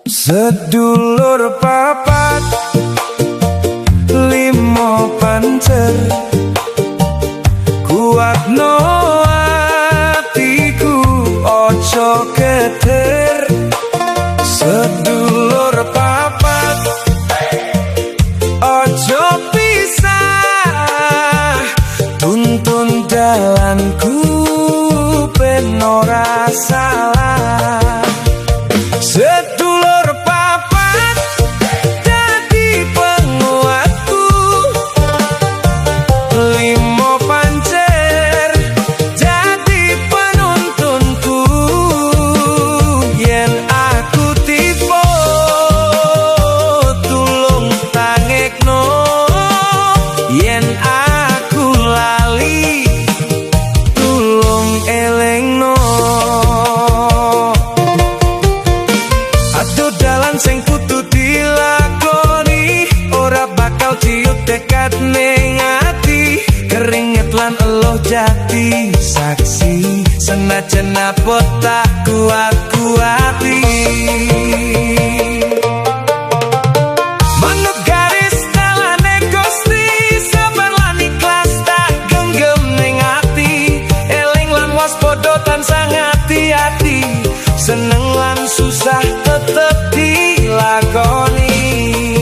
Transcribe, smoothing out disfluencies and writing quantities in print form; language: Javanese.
Sedulur papat limo pancer kuat no atiku ojo keter. Sedulur papat ojo pisah tuntun dalanku ben ora salah. Sedulur papat jadi penguatku, limo pancer jadi penuntunku. Yen aku tiba tulung tangekno, yen aku lali tulung elengno. Aduh dalan sing kudu dilakoni, ora bakal ciut tekad ning ati. Keringet lan eluh jati saksi, senajan apa tak kuat-kuati.